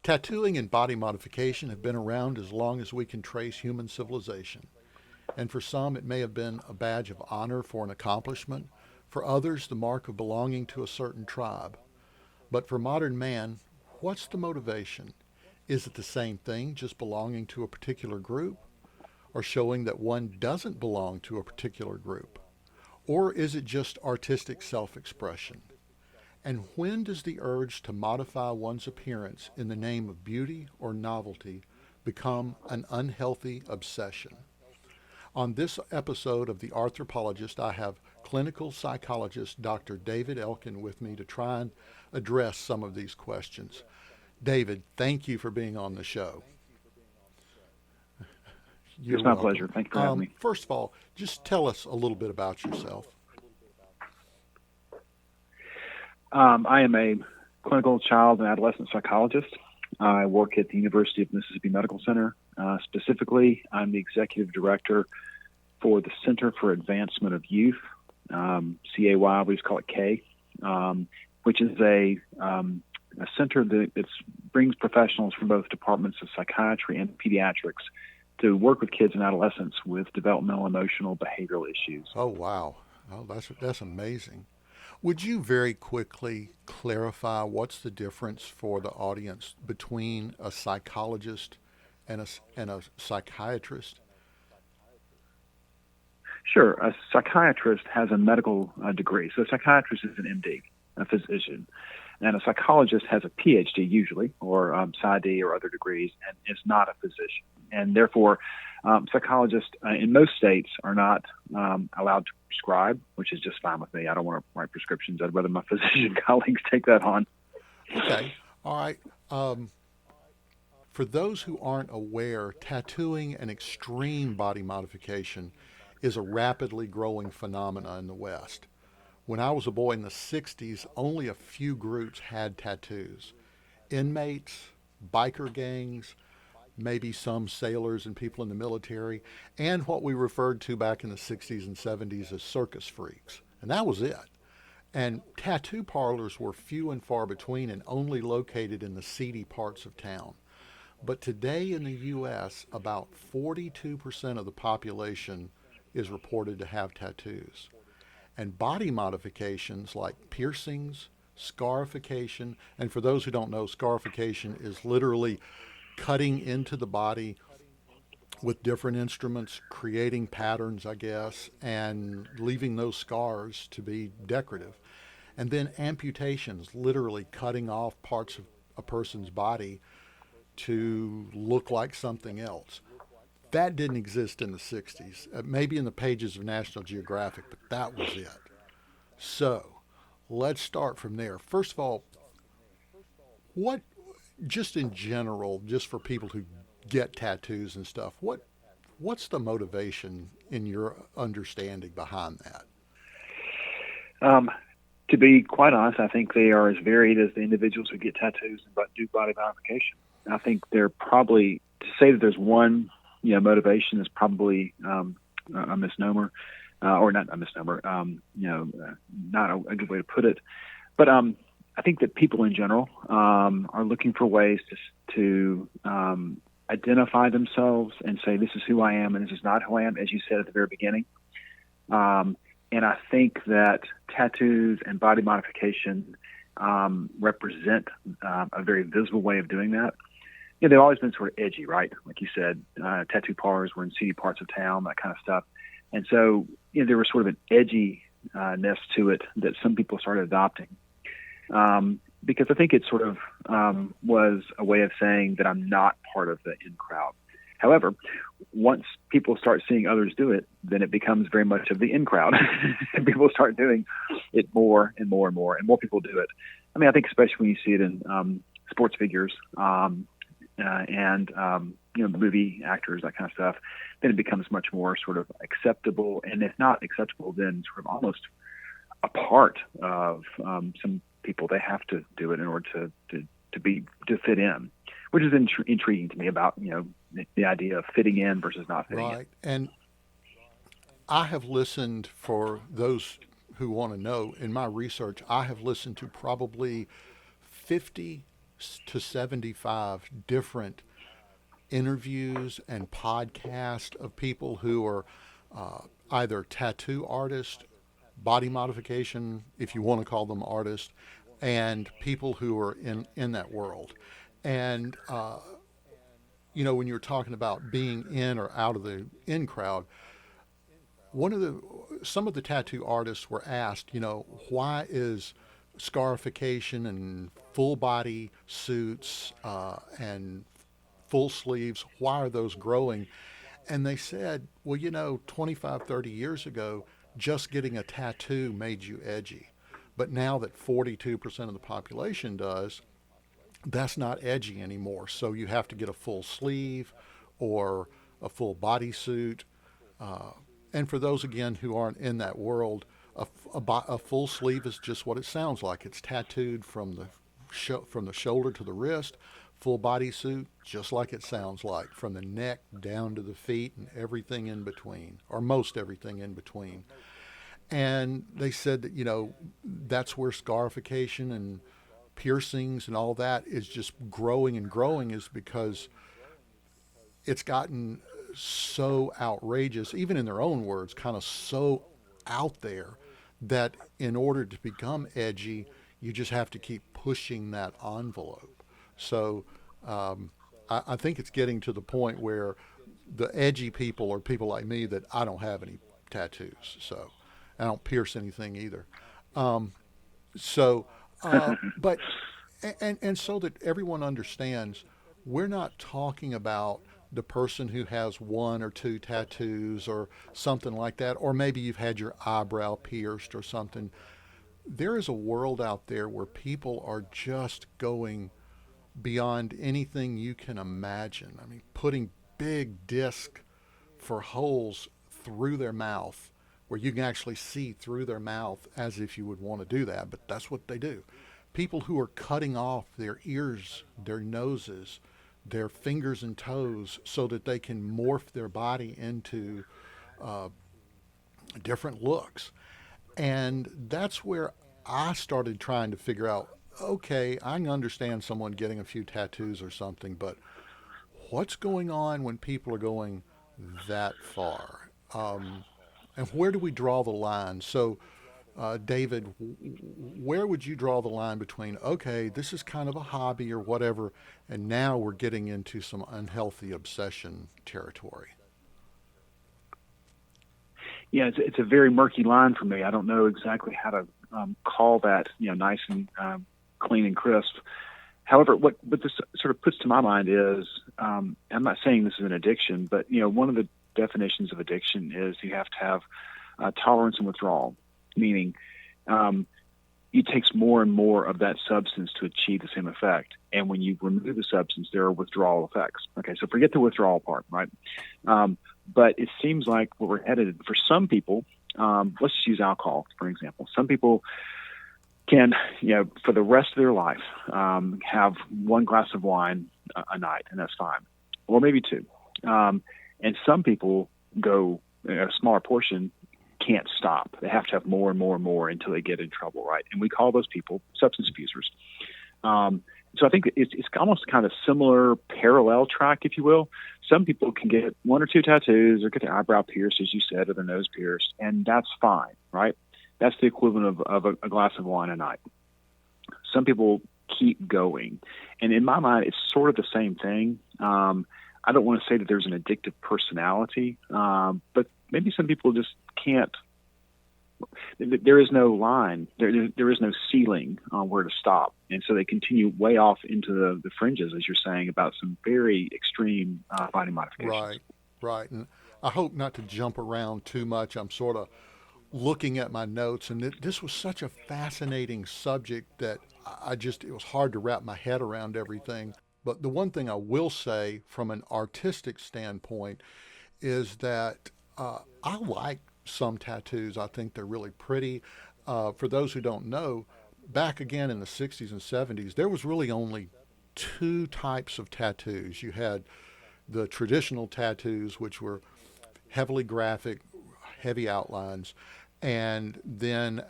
Tattooing and body modification have been around as long as we can trace human civilization, and for some it may have been a badge of honor for an accomplishment, for others the mark of belonging to a certain tribe. But for modern man, what's the motivation? Is it the same thing, just belonging to a particular group, or showing that one doesn't belong to a particular group? Or is it just artistic self expression? And when does the urge to modify one's appearance in the name of beauty or novelty become an unhealthy obsession? On this episode of The Arthropologist, I have clinical psychologist Dr. David Elkin with me to try and address some of these questions. David, thank you for being on the show. You're It's my welcome. pleasure. Thank you for having me. First of all, just tell us a little bit about yourself. I am a clinical child and adolescent psychologist. I work at the University of Mississippi Medical Center. Specifically, I'm the executive director for the Center for Advancement of Youth, CAY, we just call it K, which is a center that brings professionals from both departments of psychiatry and pediatrics to work with kids and adolescents with developmental, emotional, behavioral issues. Oh, wow. Oh, that's amazing. Would you very quickly clarify what's the difference for the audience between a psychologist and a psychiatrist? Sure. A psychiatrist has a medical degree. So a psychiatrist is an MD, a physician. And a psychologist has a PhD usually, or PsyD or other degrees, and is not a physician. And therefore, psychologists in most states are not allowed to prescribe, which is just fine with me. I don't want to write prescriptions. I'd rather my physician colleagues take that on. Okay. All right. For those who aren't aware, tattooing and extreme body modification is a rapidly growing phenomena in the West. When I was a boy in the 60s, only a few groups had tattoos. Inmates, biker gangs, maybe some sailors and people in the military, and what we referred to back in the 60s and 70s as circus freaks. And that was it. And tattoo parlors were few and far between and only located in the seedy parts of town. But today in the U.S., about 42% of the population is reported to have tattoos. And body modifications like piercings, scarification, and for those who don't know, scarification is literally cutting into the body with different instruments, creating patterns, I guess, and leaving those scars to be decorative. And then amputations, literally cutting off parts of a person's body to look like something else. That didn't exist in the 60s, maybe in the pages of National Geographic, but that was it. So let's start from there. First of all, what, just in general, just for people who get tattoos and stuff, what's the motivation in your understanding behind that? To be quite honest, I think they are as varied as the individuals who get tattoos and do body modification. I think they're probably, to say that there's one motivation is probably a misnomer, or not a misnomer, not a good way to put it. But I think that people in general are looking for ways to identify themselves and say, this is who I am and this is not who I am, as you said at the very beginning. And I think that tattoos and body modification represent a very visible way of doing that. They've always been sort of edgy, right? Like you said, tattoo parlors were in seedy parts of town, that kind of stuff. And so there was sort of an edginess to it that some people started adopting. Because I think it sort of was a way of saying that I'm not part of the in crowd. However, once people start seeing others do it, then it becomes very much of the in crowd. And people start doing it more and more and more, and more people do it. I mean, I think especially when you see it in sports figures, and movie actors, that kind of stuff, then it becomes much more sort of acceptable. And if not acceptable, then sort of almost a part of some people. They have to do it in order to fit in, which is intriguing to me about the idea of fitting in versus not fitting in. Right. And I have listened, for those who want to know, in my research, I have listened to probably 50 to 75 different interviews and podcasts of people who are either tattoo artists, body modification, if you want to call them artists, and people who are in that world. And, when you're talking about being in or out of the in crowd, some of the tattoo artists were asked, why is scarification and full body suits and full sleeves, why are those growing? And they said, well, 25, 30 years ago, just getting a tattoo made you edgy. But now that 42% of the population does, that's not edgy anymore. So you have to get a full sleeve or a full bodysuit. Uh, and for those, again, who aren't in that world, a full sleeve is just what it sounds like. It's tattooed from the shoulder to the wrist. Full bodysuit, just like it sounds like, from the neck down to the feet and everything in between, or most everything in between. And they said that, that's where scarification and piercings and all that is just growing and growing, is because it's gotten so outrageous, even in their own words, kind of so out there, that in order to become edgy, you just have to keep pushing that envelope. So I think it's getting to the point where the edgy people are people like me, that I don't have any tattoos, so I don't pierce anything either. Um, so, but and so that everyone understands, we're not talking about the person who has one or two tattoos or something like that, or maybe you've had your eyebrow pierced or something. There is a world out there where people are just going beyond anything you can imagine. I mean, putting big disc for holes through their mouth, where you can actually see through their mouth, as if you would want to do that, but that's what they do. People who are cutting off their ears, their noses, their fingers and toes, so that they can morph their body into uh, different looks. And that's where I started trying to figure out, okay, I can understand someone getting a few tattoos or something, but what's going on when people are going that far? And where do we draw the line? So, David, where would you draw the line between, okay, this is kind of a hobby or whatever, and now we're getting into some unhealthy obsession territory? Yeah, it's a very murky line for me. I don't know exactly how to call that, nice and clean and crisp. However, what this sort of puts to my mind is, I'm not saying this is an addiction, but one of the definitions of addiction is you have to have tolerance and withdrawal, meaning it takes more and more of that substance to achieve the same effect. And when you remove the substance, there are withdrawal effects. Okay, so forget the withdrawal part, right? But it seems like what we're headed for some people. Let's just use alcohol, for example. Some people can, for the rest of their life, have one glass of wine a night, and that's fine, or maybe two. And some people go a smaller portion, can't stop. They have to have more and more and more until they get in trouble, right? And we call those people substance abusers. So I think it's almost kind of similar parallel track, if you will. Some people can get one or two tattoos or get their eyebrow pierced, as you said, or their nose pierced, and that's fine, right? That's the equivalent of a glass of wine a night. Some people keep going. And in my mind, it's sort of the same thing. I don't want to say that there's an addictive personality, but maybe some people just can't. There is no line. There is no ceiling on where to stop. And so they continue way off into the fringes, as you're saying, about some very extreme body modifications. Right, right. And I hope not to jump around too much. I'm sort of looking at my notes, and this was such a fascinating subject that it was hard to wrap my head around everything. But the one thing I will say from an artistic standpoint is that I like some tattoos. I think they're really pretty. For those who don't know, back again in the 60s and 70s, there was really only two types of tattoos. You had the traditional tattoos, which were heavily graphic, heavy outlines, And then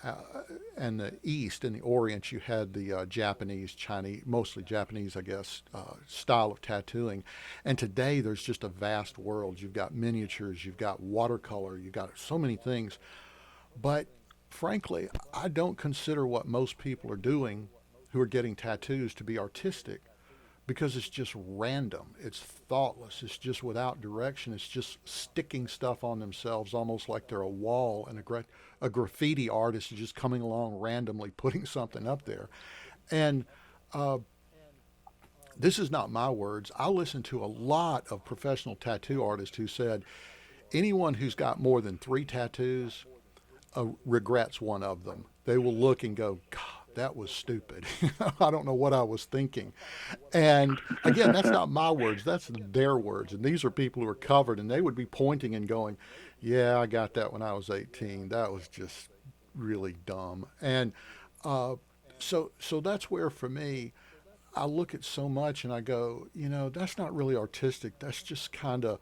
in the East, in the Orient, you had the Japanese, Chinese, mostly Japanese, I guess, style of tattooing. And today there's just a vast world. You've got miniatures, you've got watercolor, you've got so many things. But frankly, I don't consider what most people are doing who are getting tattoos to be artistic, because it's just random. It's thoughtless. It's just without direction. It's just sticking stuff on themselves, almost like they're a wall, and a graffiti artist is just coming along randomly putting something up there. And uh, this is not my words. I listened to a lot of professional tattoo artists who said anyone who's got more than 3 tattoos regrets one of them. They will look and go, God, that was stupid. I don't know what I was thinking. And again, that's not my words, that's their words. And these are people who are covered, and they would be pointing and going, yeah, I got that when I was 18. That was just really dumb. And uh, so that's where, for me, I look at so much and I go, that's not really artistic. That's just kind of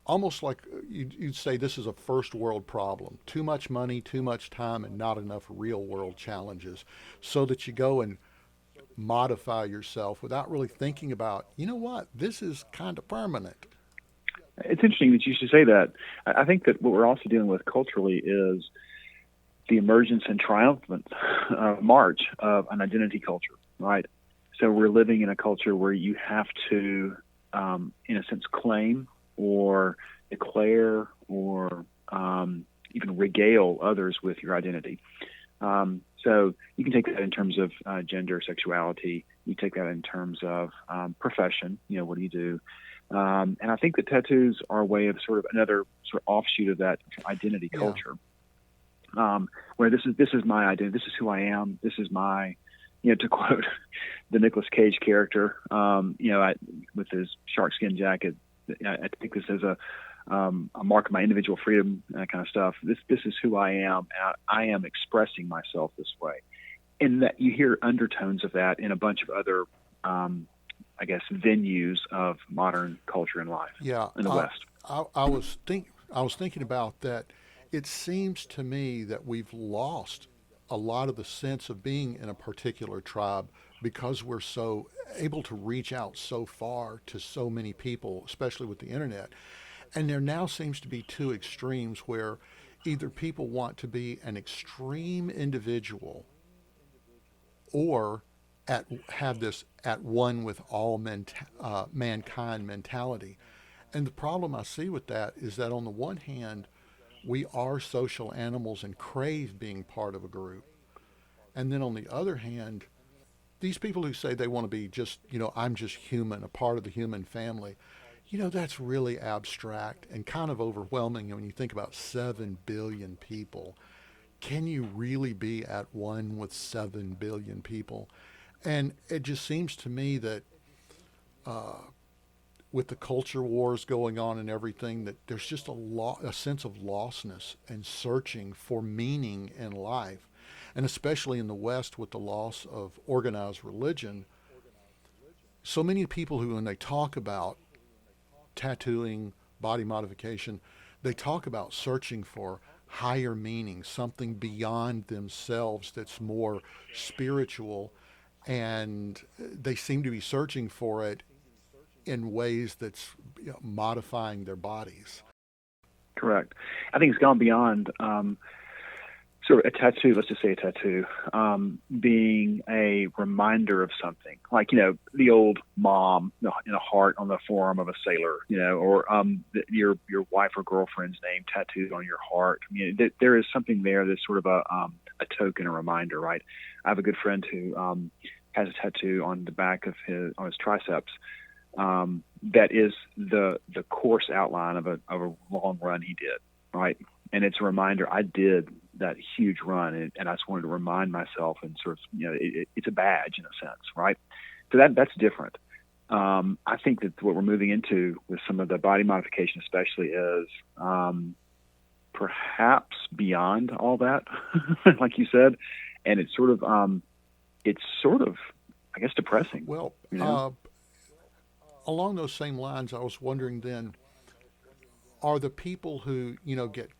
almost like you'd say this is a first world problem. Too much money, too much time, and not enough real world challenges. So that you go and modify yourself without really thinking about, what, this is kind of permanent. It's interesting that you should say that. I think that what we're also dealing with culturally is the emergence and triumphant march of an identity culture, right? So we're living in a culture where you have to, in a sense, claim or declare or even regale others with your identity. So you can take that in terms of gender, sexuality. You take that in terms of profession. What do you do? And I think that tattoos are a way of sort of another sort of offshoot of that identity culture, where this is my identity. This is who I am. This is my, to quote the Nicolas Cage character, with his shark skin jacket. I think this is a mark of my individual freedom, that kind of stuff. This is who I am. And I am expressing myself this way. And that you hear undertones of that in a bunch of other, I guess, venues of modern culture and life in the West. I was thinking about that. It seems to me that we've lost a lot of the sense of being in a particular tribe because we're so able to reach out so far to so many people, especially with the internet. And there now seems to be 2 extremes where either people want to be an extreme individual or have this at one with all mankind mentality. And the problem I see with that is that on the one hand, we are social animals and crave being part of a group. And then on the other hand, these people who say they want to be just, I'm just human, a part of the human family, that's really abstract and kind of overwhelming when you think about 7 billion people. Can you really be at one with 7 billion people? And it just seems to me that with the culture wars going on and everything, that there's just a sense of lostness and searching for meaning in life. And especially in the West with the loss of organized religion, so many people who, when they talk about tattooing, body modification, they talk about searching for higher meaning, something beyond themselves that's more spiritual. And they seem to be searching for it in ways that's modifying their bodies. Correct. I think it's gone beyond sort of a tattoo, let's just say a tattoo, being a reminder of something. Like, the old mom in a heart on the forearm of a sailor, or your wife or girlfriend's name tattooed on your heart. I mean, there is something there that's sort of a token, a reminder, right? I have a good friend who has a tattoo on the back of his triceps. That is the course outline of a long run he did, right? And it's a reminder I did that huge run, and I just wanted to remind myself, and sort of, it's a badge in a sense, right? So that's different. I think that what we're moving into with some of the body modification, especially, is perhaps beyond all that, like you said, and it's sort of, I guess, depressing. Well, along those same lines, I was wondering then, are the people who, get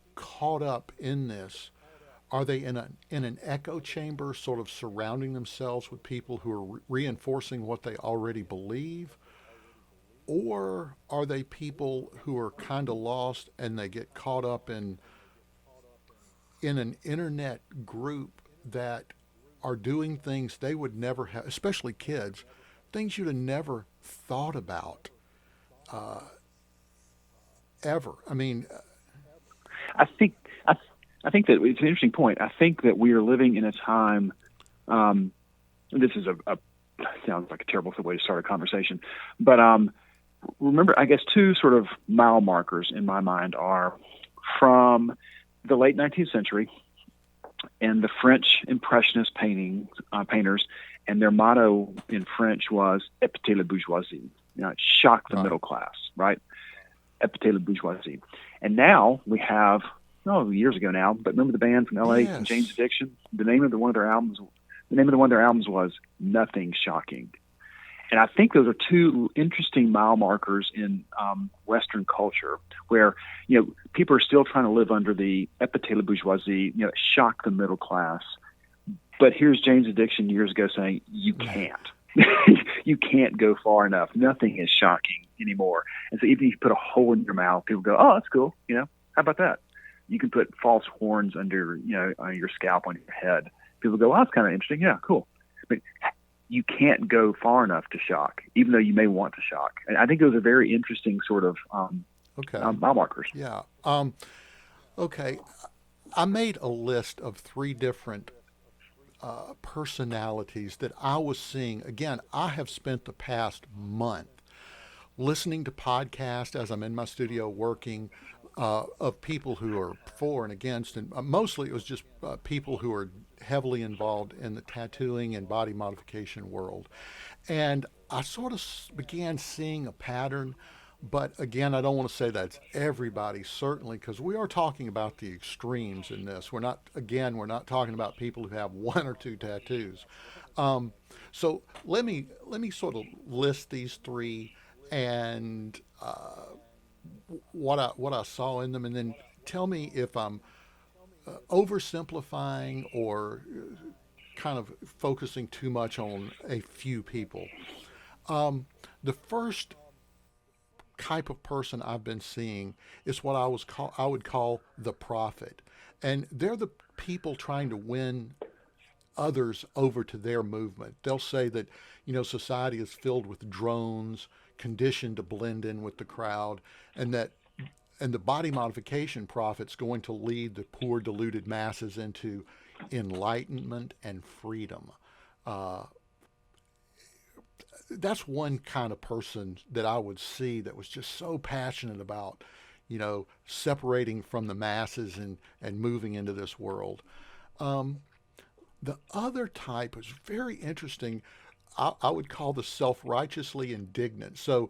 caught up in this, are they in an echo chamber, sort of surrounding themselves with people who are reinforcing what they already believe? Or are they people who are kind of lost and they get caught up in an internet group that are doing things they would never have, especially kids, things you'd have never thought about ever? I mean, I think I, I think that it's an interesting point. I think that we are living in a time. This is a sounds like a terrible way to start a conversation, but remember, I guess two sort of mile markers in my mind are from the late 19th century and the French Impressionist painters, and their motto in French was "Épatez la bourgeoisie," shock the middle class, right? Épatez la bourgeoisie. And now we have, years ago now, but remember the band from LA, yes. Jane's Addiction? The name of one of their albums was "Nothing Shocking." And I think those are two interesting mile markers in Western culture, where people are still trying to live under the épatez la bourgeoisie, shock the middle class. But here's Jane's Addiction years ago saying you can't, you can't go far enough. Nothing is shocking anymore. And so even if you put a hole in your mouth, people go, "Oh, that's cool. How about that?" You can put false horns under, on your scalp, on your head. People go, "Oh, that's kind of interesting. Yeah, cool." But you can't go far enough to shock, even though you may want to shock. And I think those are very interesting sort of mile markers. Yeah. Okay. I made a list of 3 different personalities that I was seeing. Again, I have spent the past month listening to podcasts as I'm in my studio working of people who are for and against, and mostly it was just people who are heavily involved in the tattooing and body modification world. And I sort of began seeing a pattern, but again, I don't want to say that's everybody, certainly, because we are talking about the extremes in this. We're not talking about people who have 1 or 2 tattoos. So let me sort of list these 3 and what I saw in them, and then tell me if I'm oversimplifying or kind of focusing too much on a few people. The first type of person I've been seeing is what I would call the prophet, and they're the people trying to win others over to their movement. They'll say that society is filled with drones, conditioned to blend in with the crowd, and the body modification prophet's going to lead the poor deluded masses into enlightenment and freedom. That's one kind of person that I would see that was just so passionate about, separating from the masses and moving into this world. The other type is very interesting. I would call the self-righteously indignant. So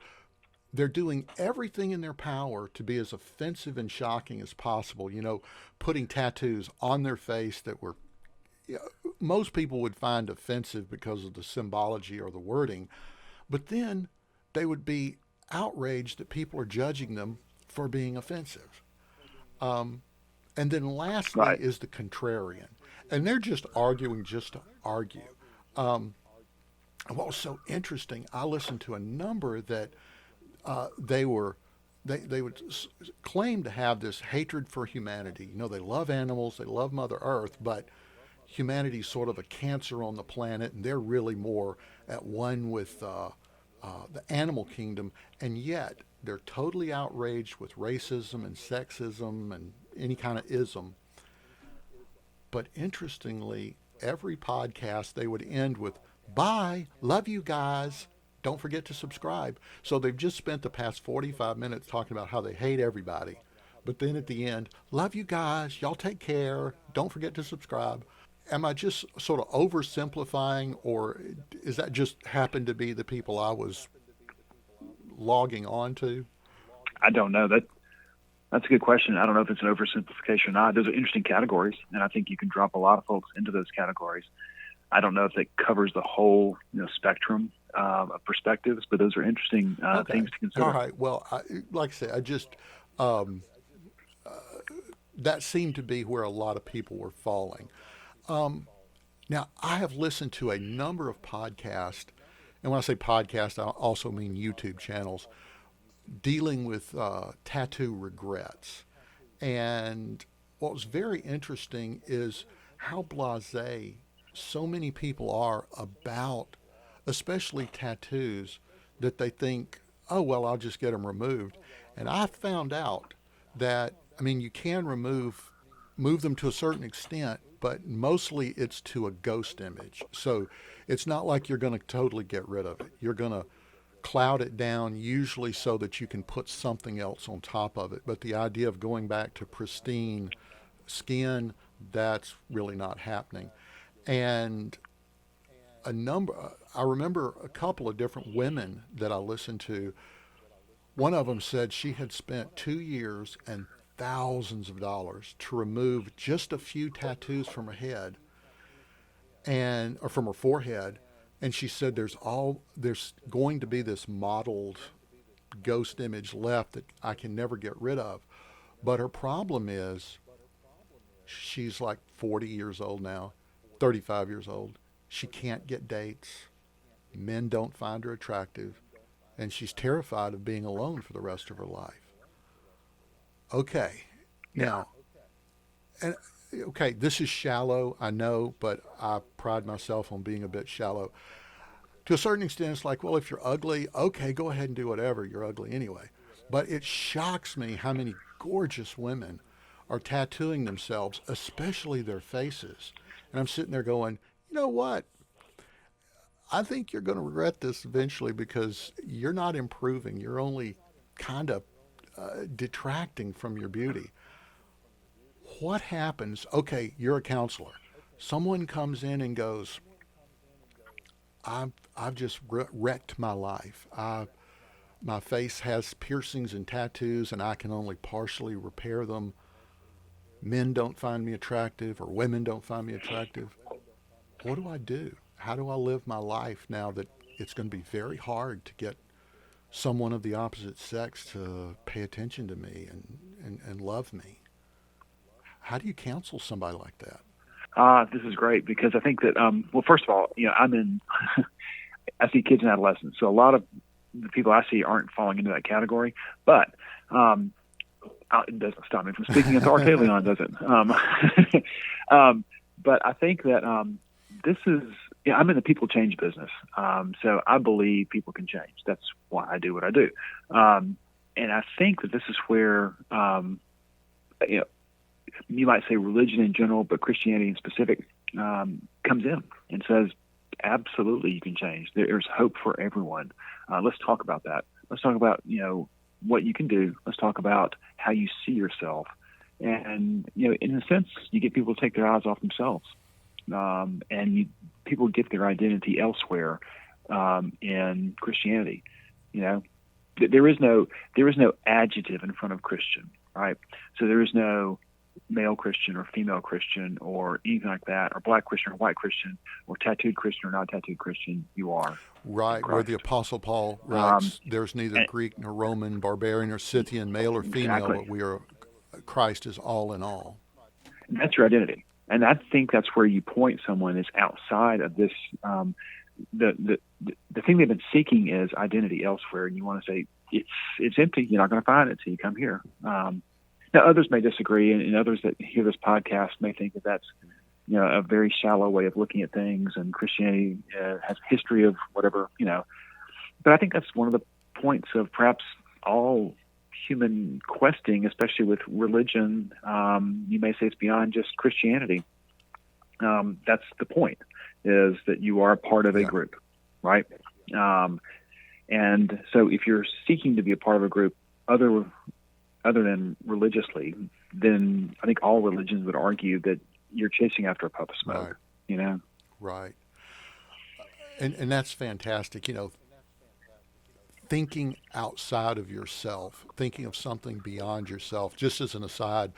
they're doing everything in their power to be as offensive and shocking as possible, putting tattoos on their face that were most people would find offensive because of the symbology or the wording, but then they would be outraged that people are judging them for being offensive. And then lastly Right. is the contrarian, and they're just arguing just to argue. What was so interesting, I listened to a number that they would claim to have this hatred for humanity. They love animals, they love Mother Earth, but humanity's sort of a cancer on the planet, and they're really more at one with the animal kingdom, and yet they're totally outraged with racism and sexism and any kind of ism. But interestingly, every podcast they would end with, "Bye, love you guys. Don't forget to subscribe." So they've just spent the past 45 minutes talking about how they hate everybody. But then at the end, "Love you guys. Y'all take care. Don't forget to subscribe." Am I just sort of oversimplifying, or is that just happened to be the people I was logging on to? I don't know. That's a good question. I don't know if it's an oversimplification or not. Those are interesting categories, and I think you can drop a lot of folks into those categories. I don't know if it covers the whole spectrum of perspectives, but those are interesting Okay. things to consider. All right. Well, like I said, I just that seemed to be where a lot of people were falling. Now, I have listened to a number of podcasts, and when I say podcast, I also mean YouTube channels, dealing with tattoo regrets. And what was very interesting is how blasé so many people are about, especially tattoos, that they think, oh, well, I'll just get them removed. And I found out that, I mean, you can move them to a certain extent, but mostly it's to a ghost image. So it's not like you're going to totally get rid of it. You're going to cloud it down, usually so that you can put something else on top of it. But the idea of going back to pristine skin, that's really not happening. And a number, I remember a couple of different women that I listened to. One of them said she had spent 2 years and thousands of dollars to remove just a few tattoos from her head and or from her forehead, and she said there's going to be this modeled ghost image left that I can never get rid of. But her problem is she's like 40 years old now, 35 years old. She can't get dates. Men don't find her attractive, and she's terrified of being alone for the rest of her life. Okay, now, and okay, this is shallow, I know, but I pride myself on being a bit shallow. To a certain extent, it's like, well, if you're ugly, okay, go ahead and do whatever. You're ugly anyway. But it shocks me how many gorgeous women are tattooing themselves, especially their faces. And I'm sitting there going, you know what? I think you're going to regret this eventually because you're not improving. You're only kind of detracting from your beauty. What happens? Okay, you're a counselor. Someone comes in and goes, I've just wrecked my life. My face has piercings and tattoos, and I can only partially repair them. Men don't find me attractive, or women don't find me attractive. What do I do? How do I live my life now that it's going to be very hard to get someone of the opposite sex to pay attention to me and love me? How do you counsel somebody like that? This is great because I think that, well, first of all, I see kids and adolescents, so a lot of the people I see aren't falling into that category, but it doesn't stop me from speaking authoritatively on it, does it? But I think that this is, I'm in the people change business, so I believe people can change. That's why I do what I do. And I think that this is where, you might say religion in general, but Christianity in specific comes in and says, absolutely, you can change. There's hope for everyone. Let's talk about that. Let's talk about, what you can do. Let's talk about how you see yourself. And, in a sense, you get people to take their eyes off themselves. And people get their identity elsewhere in Christianity. There is no adjective in front of Christian, right? So there is no male Christian or female Christian or anything like that, or black Christian or white Christian, or tattooed Christian or not tattooed Christian. You are right. Where the Apostle Paul writes, "There's neither Greek nor Roman, barbarian or Scythian, male or female, exactly. but we are Christ is all in all." And that's your identity, and I think that's where you point someone is outside of this. The thing they've been seeking is identity elsewhere, and you want to say it's empty. You're not going to find it till you come here. Now, others may disagree, and others that hear this podcast may think that that's, a very shallow way of looking at things, and Christianity has a history of whatever, But I think that's one of the points of perhaps all human questing, especially with religion. You may say it's beyond just Christianity. That's the point, is that you are a part of a group, right? And so if you're seeking to be a part of a group other than religiously, then I think all religions would argue that you're chasing after a puff of smoke, Right. And that's fantastic. Thinking outside of yourself, thinking of something beyond yourself. Just as an aside,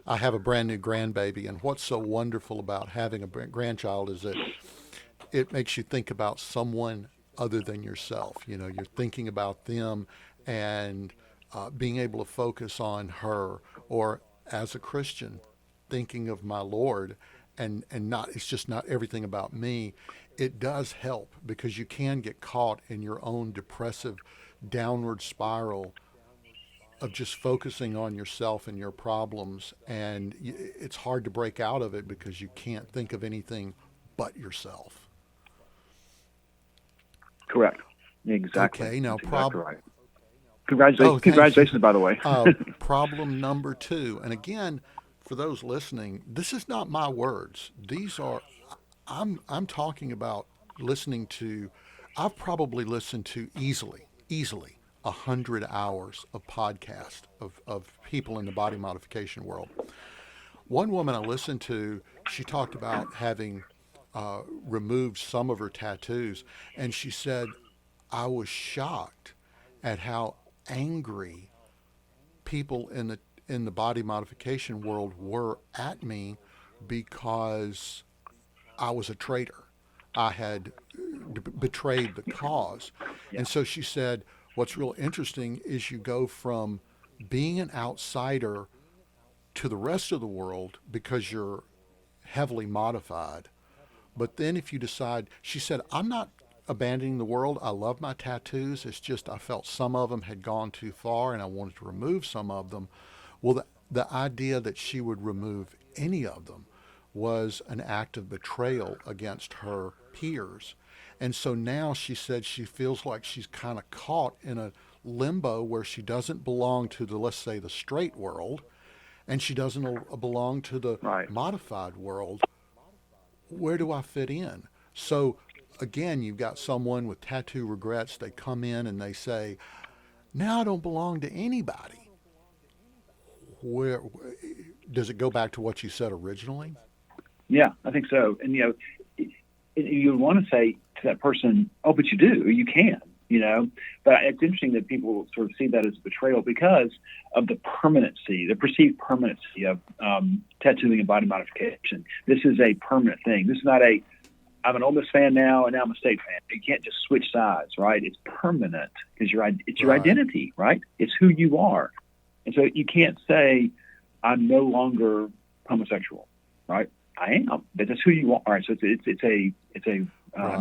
I have a brand new grandbaby, and what's so wonderful about having a grandchild is that it makes you think about someone other than yourself. You're thinking about them and being able to focus on her, or as a Christian, thinking of my Lord, and not, it's just not everything about me. It does help because you can get caught in your own depressive downward spiral of just focusing on yourself and your problems, and it's hard to break out of it because you can't think of anything but yourself. Correct. Exactly. Okay, now That's exactly right. Oh, Congratulations, thank you. by the way. Problem number two, and again, for those listening, this is not my words. These are, I'm talking about listening to. I've probably listened to easily 100 hours of podcast of people in the body modification world. One woman I listened to, she talked about having removed some of her tattoos, and she said, I was shocked at how angry people in the body modification world were at me because I was a traitor. I had betrayed the cause. Yeah. And so she said, what's real interesting is you go from being an outsider to the rest of the world because you're heavily modified. But then if you decide, she said, I'm not abandoning the world. I love my tattoos. It's just I felt some of them had gone too far and I wanted to remove some of them. Well, the idea that she would remove any of them was an act of betrayal against her peers. And so now she said she feels like she's kind of caught in a limbo where she doesn't belong to the, let's say, the straight world, and she doesn't belong to the Right. modified world. Where do I fit in? So again, you've got someone with tattoo regrets. They come in and they say, now I don't belong to anybody. Where does it go back to what you said originally? Yeah, I think so. And, you want to say to that person, oh, but you do, you can, But it's interesting that people sort of see that as betrayal because of the permanency, the perceived permanency of tattooing and body modification. This is a permanent thing. This is not I'm an Ole Miss fan now, and now I'm a State fan. You can't just switch sides, right? It's permanent because it's your identity, right? It's who you are. And so you can't say, I'm no longer homosexual, right? I am, but that's who you are. So it's a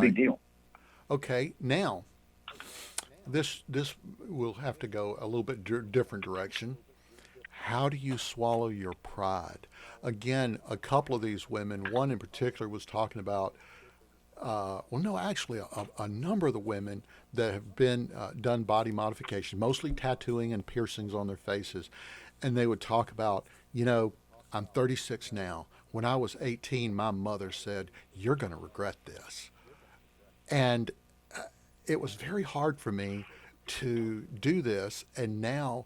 big deal. Okay, now this will have to go a little bit different direction. How do you swallow your pride? Again, a couple of these women, one in particular, was talking about. A number of the women that have been done body modification, mostly tattooing and piercings on their faces, and they would talk about, I'm 36 now. When I was 18, my mother said, "You're going to regret this," and it was very hard for me to do this, and now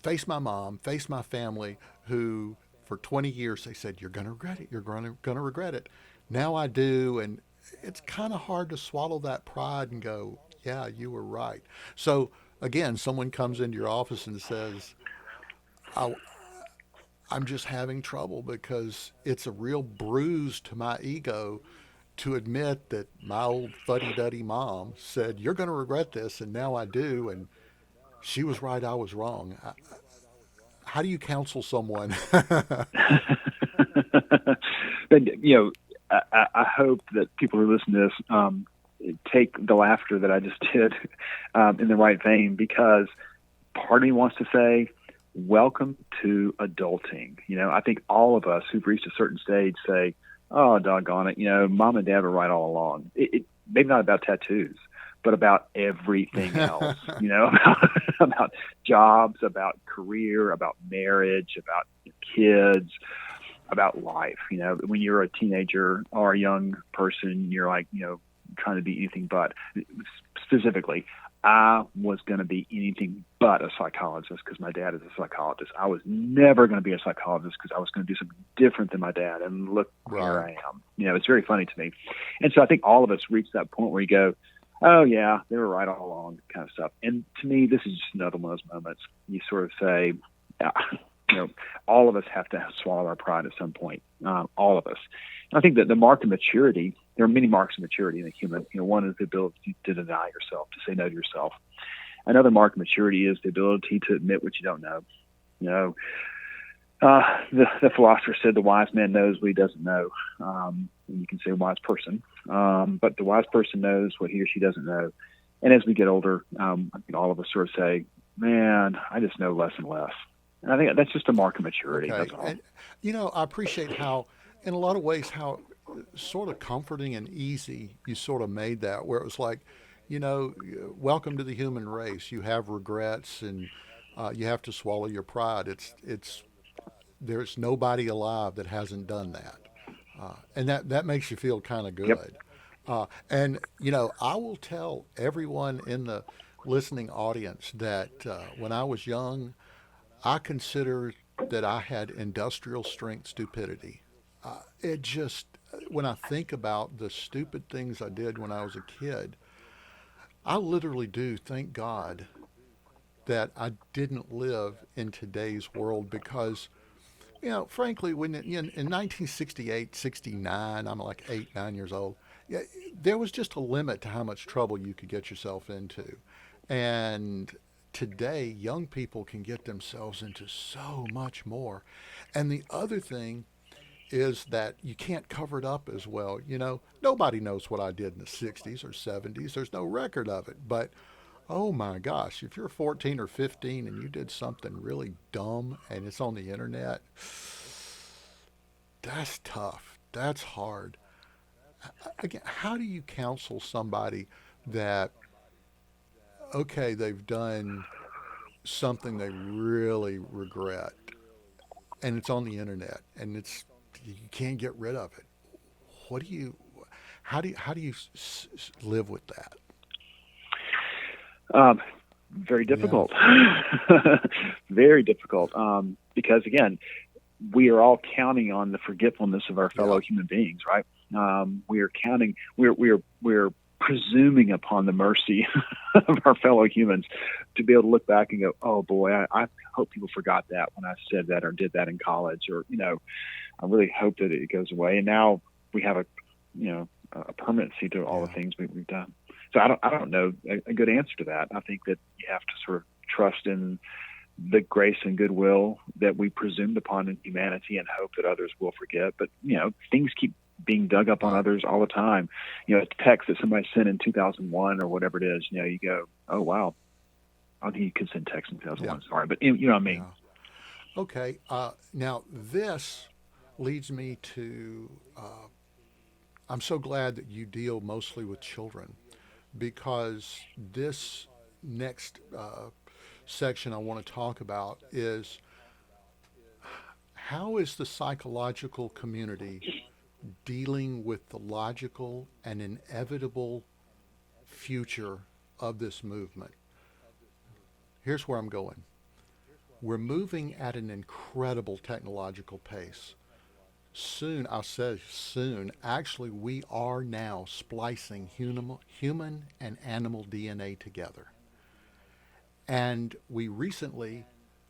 face my mom, face my family, who for 20 years they said, "You're going to regret it. You're going to regret it." Now I do, and it's kind of hard to swallow that pride and go, yeah, you were right. So again, someone comes into your office and says, I'm just having trouble because it's a real bruise to my ego to admit that my old fuddy-duddy mom said, you're going to regret this, and now I do, and she was right, I was wrong. How do you counsel someone? But, I hope that people who listen to this take the laughter that I just did in the right vein, because part of me wants to say, welcome to adulting. I think all of us who've reached a certain stage say, oh, doggone it, mom and dad were right all along. It maybe not about tattoos, but about everything else, about jobs, about career, about marriage, about kids, about life. When you're a teenager or a young person, you're like, trying to be anything but. Specifically, I was going to be anything but a psychologist because my dad is a psychologist. I was never going to be a psychologist because I was going to do something different than my dad. And look where I am. It's very funny to me. And so I think all of us reach that point where you go, oh, yeah, they were right all along, kind of stuff. And to me, this is just another one of those moments. You sort of say, all of us have to swallow our pride at some point, all of us. And I think that the mark of maturity, there are many marks of maturity in a human. One is the ability to deny yourself, to say no to yourself. Another mark of maturity is the ability to admit what you don't know. The philosopher said the wise man knows what he doesn't know. You can say wise person, but the wise person knows what he or she doesn't know. And as we get older, I think all of us sort of say, "Man, I just know less and less." And I think that's just a mark of maturity. Okay. That's all. And, I appreciate how, in a lot of ways, how sort of comforting and easy you sort of made that, where it was like, welcome to the human race. You have regrets and you have to swallow your pride. There's nobody alive that hasn't done that. And that makes you feel kind of Yep. good. And, I will tell everyone in the listening audience that when I was young, I consider that I had industrial strength stupidity. It just, when I think about the stupid things I did when I was a kid, I literally do thank God that I didn't live in today's world because, frankly, in 1968, 69, I'm like 8, 9 years old, yeah, there was just a limit to how much trouble you could get yourself into. And today, young people can get themselves into so much more. And the other thing is that you can't cover it up as well. Nobody knows what I did in the 60s or 70s. There's no record of it. But oh my gosh, if you're 14 or 15 and you did something really dumb and it's on the internet, that's tough. That's hard. Again, how do you counsel somebody that, okay, they've done something they really regret and it's on the internet and you can't get rid of it? What do you, how do you live with that? Um, Very Yeah. difficult. Very difficult. Because again, we are all counting on the forgetfulness of our fellow Yeah. human beings, right? We are counting. We're presuming upon the mercy of our fellow humans to be able to look back and go, "Oh boy, I hope people forgot that when I said that or did that in college," or I really hope that it goes away. And now we have a permanency to all the Yeah. things we've done. So I don't know a good answer to that. I think that you have to sort of trust in the grace and goodwill that we presumed upon in humanity and hope that others will forget. But, things keep being dug up on Right. others all the time. A text that somebody sent in 2001 or whatever it is, you go, "Oh, wow. I don't think you could send text in Yeah. 2001. Sorry." But you know what I mean? Yeah. Okay. Now this leads me to. I'm so glad that you deal mostly with children because this next section I want to talk about is how is the psychological community dealing with the logical and inevitable future of this movement? Here's where I'm going. We're moving at an incredible technological pace. Soon, I'll say soon, actually, we are now splicing human and animal DNA together. And we recently,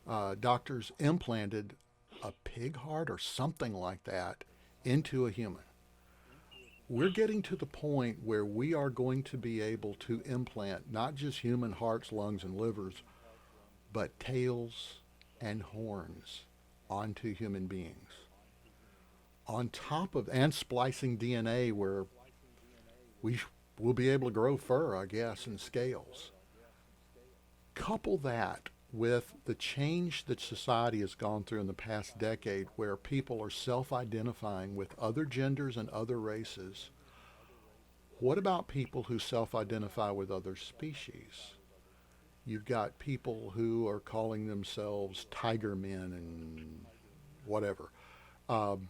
doctors implanted a pig heart or something like that into a human. We're getting to the point where we are going to be able to implant not just human hearts, lungs, and livers, but tails and horns onto human beings. On top of, and splicing DNA where we will be able to grow fur, I guess, and scales. Couple that with the change that society has gone through in the past decade where people are self identifying with other genders and other races. What about people who self identify with other species? You've got people who are calling themselves tiger men and whatever. Um,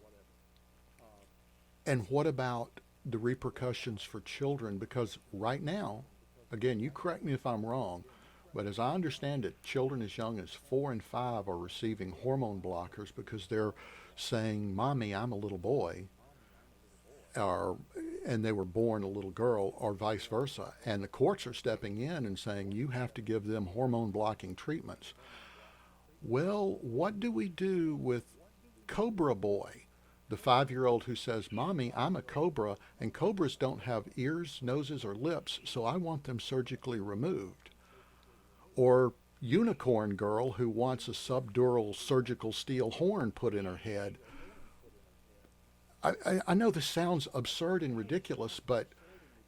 and what about the repercussions for children? Because right now, again, you correct me if I'm wrong, but as I understand it, children as young as 4 and 5 are receiving hormone blockers because they're saying, "Mommy, I'm a little boy," or and they were born a little girl, or vice versa. And the courts are stepping in and saying you have to give them hormone blocking treatments. Well, what do we do with Cobra Boy, the 5 year old who says, "Mommy, I'm a cobra, and cobras don't have ears, noses, or lips, so I want them surgically removed"? Or unicorn girl who wants a subdural surgical steel horn put in her head. I know this sounds absurd and ridiculous, but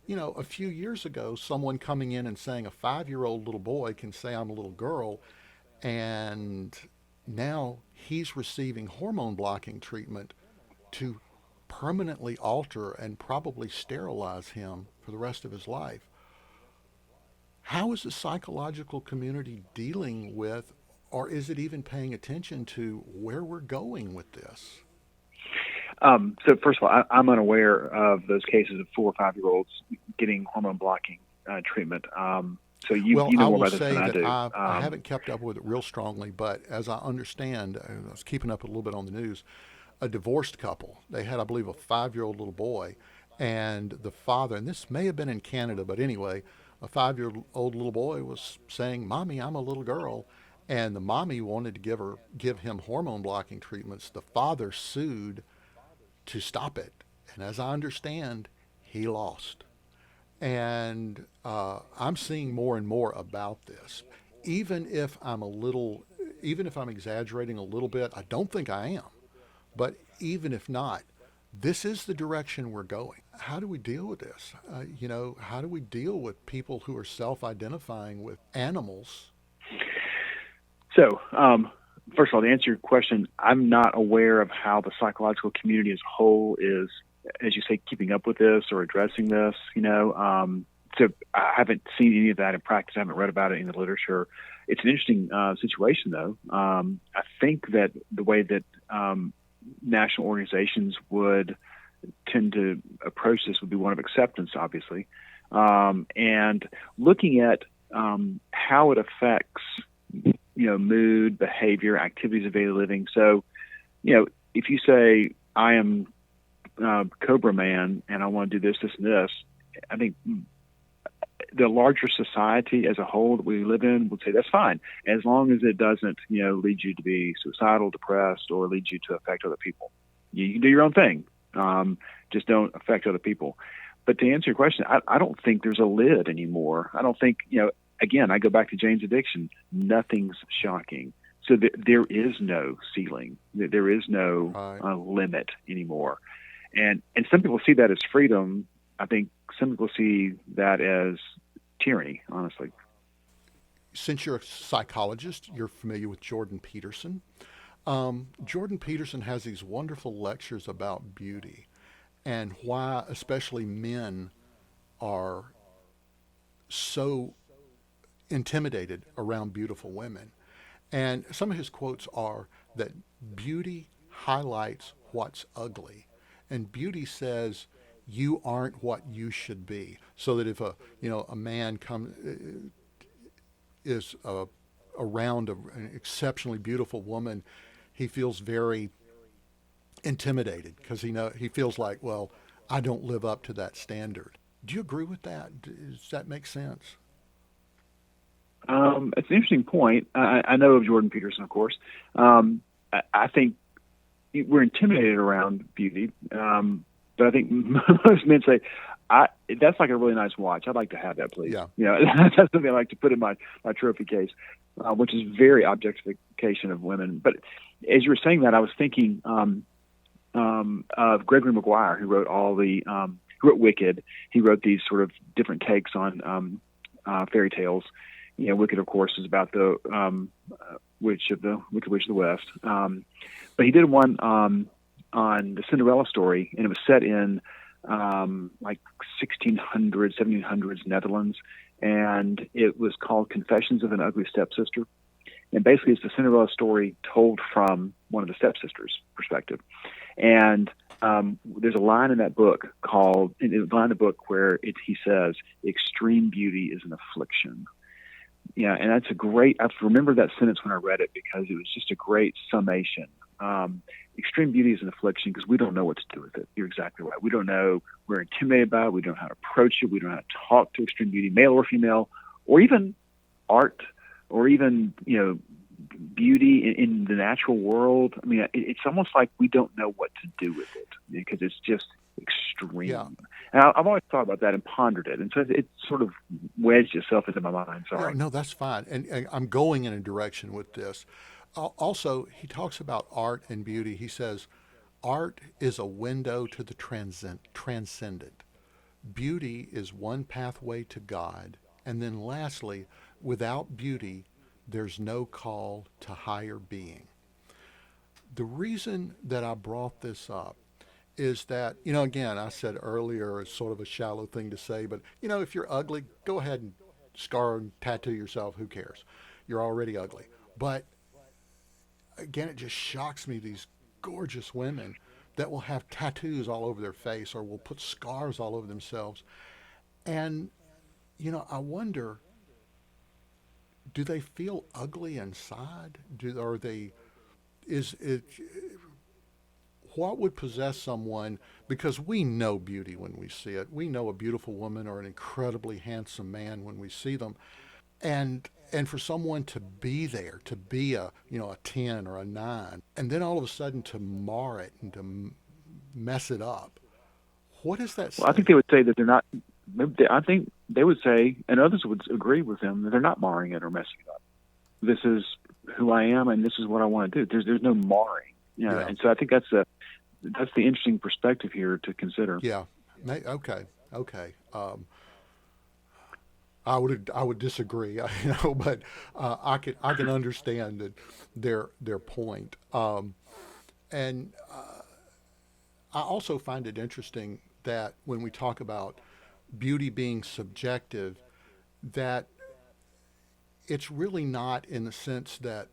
a few years ago, someone coming in and saying a 5-year-old little boy can say I'm a little girl, and now he's receiving hormone blocking treatment to permanently alter and probably sterilize him for the rest of his life. How is the psychological community dealing with, or is it even paying attention to where we're going with this? So first of all, I'm unaware of those cases of 4 or 5-year-olds getting hormone blocking treatment. So you Well, know I more will about this say than I that do. I haven't kept up with it real strongly, but as I understand, I was keeping up a little bit on the news, a divorced couple. They had, I believe, a 5-year-old little boy, and the father, and this may have been in Canada, but anyway, a 5-year-old little boy was saying, "Mommy, I'm a little girl," and the mommy wanted to give him hormone blocking treatments. The father sued to stop it, and as I understand, he lost. And I'm seeing more and more about this. Even if I'm a little, even if I'm exaggerating a little bit, I don't think I am. But even if not, this is the direction we're going. How do we deal with this? How do we deal with people who are self-identifying with animals? So, first of all, to answer your question, I'm not aware of how the psychological community as a whole is, as you say, keeping up with this or addressing this. So I haven't seen any of that in practice. I haven't read about it in the literature. It's an interesting situation, though. I think that the way that national organizations would tend to approach this would be one of acceptance, obviously, and looking at how it affects mood, behavior, activities of daily living. So, if you say, I am Cobra Man and I want to do this, this, and this, I think the larger society as a whole that we live in would say that's fine, as long as it doesn't, lead you to be suicidal, depressed, or lead you to affect other people. You can do your own thing. Just don't affect other people. But to answer your question, I don't think there's a lid anymore. I don't think, again, I go back to Jane's addiction. Nothing's shocking. So there is no ceiling. There is no limit anymore. And some people see that as freedom. I think some people see that as tyranny, honestly. Since you're a psychologist, you're familiar with Jordan Peterson. Jordan Peterson has these wonderful lectures about beauty and why especially men are so intimidated around beautiful women. And some of his quotes are that beauty highlights what's ugly. And beauty says you aren't what you should be. So that if a man is around an exceptionally beautiful woman, he feels very intimidated because he feels like, well, I don't live up to that standard. Do you agree with that? Does that make sense? It's an interesting point. I know of Jordan Peterson, of course. I think we're intimidated around beauty, but I think most men say, that's like a really nice watch. I'd like to have that, please. Yeah. That's something I like to put in my trophy case, which is very objectification of women. But as you were saying that, I was thinking of Gregory Maguire, who wrote who wrote Wicked. He wrote these sort of different takes on fairy tales. Wicked, of course, is about the Wicked Witch of the West. But he did one on the Cinderella story, and it was set in like 1600s, 1700s Netherlands, and it was called Confessions of an Ugly Stepsister. And basically, it's the Cinderella story told from one of the stepsisters' perspective. And there's a line in that book where he says, "Extreme beauty is an affliction." Yeah, and that's I remember that sentence when I read it because it was just a great summation. Extreme beauty is an affliction because we don't know what to do with it. You're exactly right. We don't know. We're intimidated by it. We don't know how to approach it. We don't know how to talk to extreme beauty, male or female, or even art, or even, beauty in the natural world. I mean, it's almost like we don't know what to do with it because it's just extreme. Yeah. And I've always thought about that and pondered it, and so it sort of wedged itself into my mind. Yeah, Sorry. no, that's fine. And I'm going in a direction with this. Also, he talks about art and beauty. He says, art is a window to the transcendent. Beauty is one pathway to God. And then lastly, without beauty, there's no call to higher being. The reason that I brought this up is that, again, I said earlier, it's sort of a shallow thing to say, but, if you're ugly, go ahead and scar and tattoo yourself. Who cares? You're already ugly. But again, it just shocks me, these gorgeous women that will have tattoos all over their face or will put scars all over themselves. And, I wonder, do they feel ugly inside? Are they, is it, what would possess someone, because we know beauty when we see it. We know a beautiful woman or an incredibly handsome man when we see them. And for someone to be there, to be a 10 or a 9, and then all of a sudden to mar it and to mess it up. What does that Well, I think say? they would say that they're not. I think they would say, and others would agree with them, that they're not marring it or messing it up. This is who I am, and this is what I want to do. There's no marring, Yeah. and so I think that's the interesting perspective here to consider. Yeah. Okay. Okay. I would disagree, but I can understand that their point. And I also find it interesting that when we talk about beauty being subjective, that it's really not, in the sense that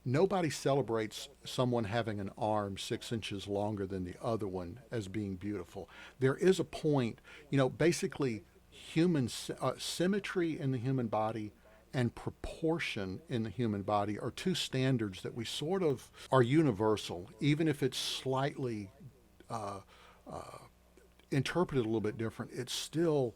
nobody celebrates someone having an arm 6 inches longer than the other one as being beautiful. There is a point, basically human symmetry in the human body and proportion in the human body are two standards that we sort of are universal, even if it's slightly uh, uh, interpreted a little bit different. It's still,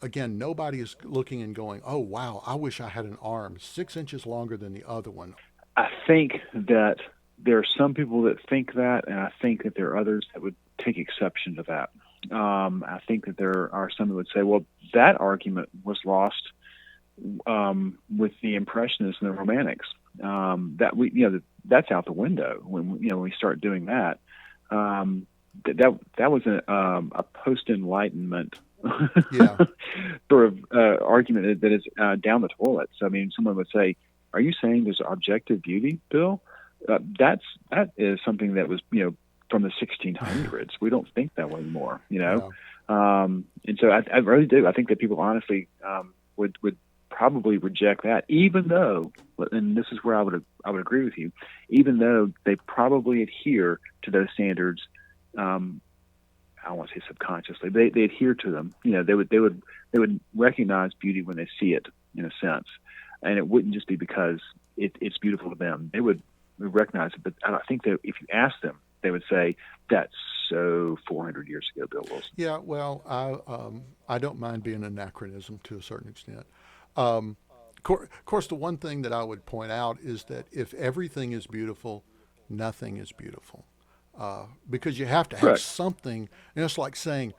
again, nobody is looking and going, oh, wow, I wish I had an arm 6 inches longer than the other one. I think that there are some people that think that, and I think that there are others that would take exception to that. I think that there are some who would say, well, that argument was lost with the Impressionists and the Romantics. That's out the window when we start doing that. That was a post-Enlightenment Yeah. sort of argument that is down the toilet. So I mean, someone would say, "Are you saying there's objective beauty, Bill?" That is something that was from the 1600s. We don't think that way anymore. Yeah. And so I really do. I think that people honestly would probably reject that, even though, and this is where I would agree with you, even though they probably adhere to those standards. I don't want to say subconsciously, but they adhere to them. They would recognize beauty when they see it, in a sense, and it wouldn't just be because it's beautiful to them. They would recognize it, but I think that if you ask them, they would say, "That's so 400 years ago, Bill Wilson." Yeah, well, I don't mind being an anachronism to a certain extent. Of course, the one thing that I would point out is that if everything is beautiful, nothing is beautiful. Because you have to have Correct. something. It's like saying,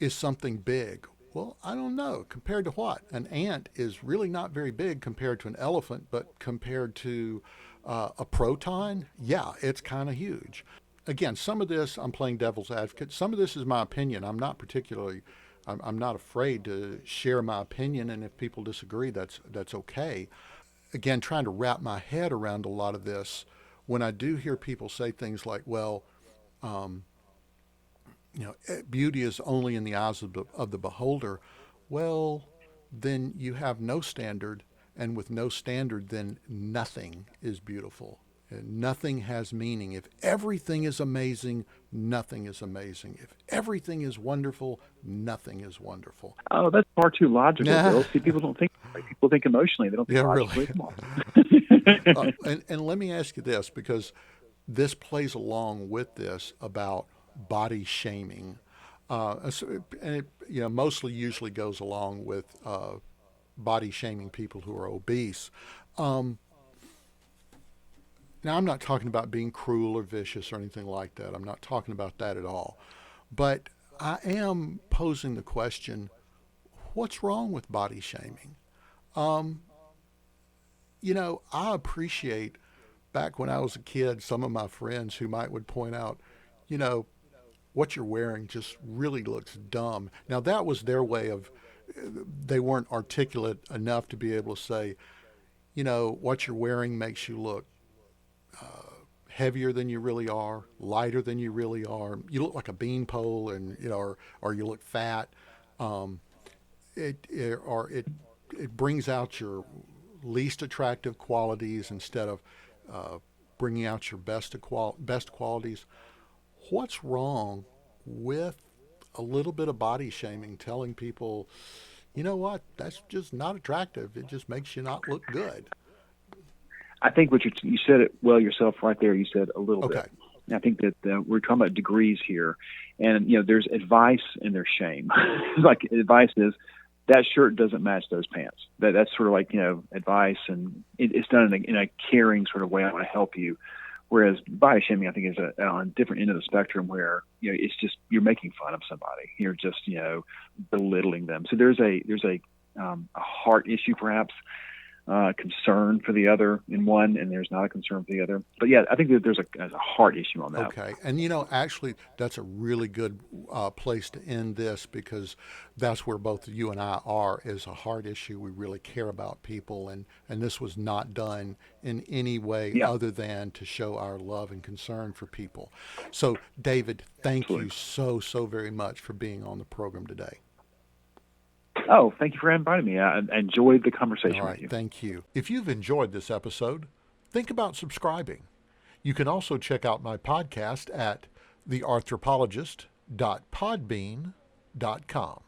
is something big? Well, I don't know. Compared to what? An ant is really not very big compared to an elephant, but compared to a proton, yeah, it's kind of huge. Again, some of this, I'm playing devil's advocate. Some of this is my opinion. I'm not afraid to share my opinion, and if people disagree, that's okay. Again, trying to wrap my head around a lot of this, when I do hear people say things like, well, um, beauty is only in the eyes of the beholder, well, then you have no standard, and with no standard, then nothing is beautiful. Nothing has meaning. If everything is amazing, nothing is amazing. If everything is wonderful, nothing is wonderful. Oh, that's far too logical, Nah. Bill. See, people don't think that way. People think emotionally. They don't think Yeah, logically. really. Come on. And let me ask you this, because this plays along with this about body shaming. And it, mostly usually goes along with body shaming people who are obese. Um, Now, I'm not talking about being cruel or vicious or anything like that. I'm not talking about that at all. But I am posing the question, what's wrong with body shaming? Um, I appreciate back when I was a kid, some of my friends who might would point out, you know, what you're wearing just really looks dumb. Now that was their way of, they weren't articulate enough to be able to say, what you're wearing makes you look heavier than you really are, lighter than you really are. You look like a beanpole, and or you look fat. Um, it brings out your least attractive qualities instead of uh, bringing out your best qualities. What's wrong with a little bit of body shaming, telling people, you know what, that's just not attractive. It just makes you not look good. I think what you said it well yourself right there. You said a little Okay. bit. And I think that we're talking about degrees here, and there's advice and there's shame. Like advice is that shirt doesn't match those pants. That's sort of like advice, and it's done in a caring sort of way. I want to help you. Whereas body shaming, I think, is on a different end of the spectrum where it's just you're making fun of somebody. You're just belittling them. So there's a heart issue perhaps. Concern for the other in one, and there's not a concern for the other. But yeah, I think that there's a heart issue on that. Okay. And actually, that's a really good place to end this, because that's where both you and I are, is a heart issue. We really care about people, and this was not done in any way other than to show our love and concern for people. So, David, thank you so very much for being on the program today. Oh, thank you for inviting me. I enjoyed the conversation All right, with you. thank you. If you've enjoyed this episode, think about subscribing. You can also check out my podcast at thearthropologist.podbean.com.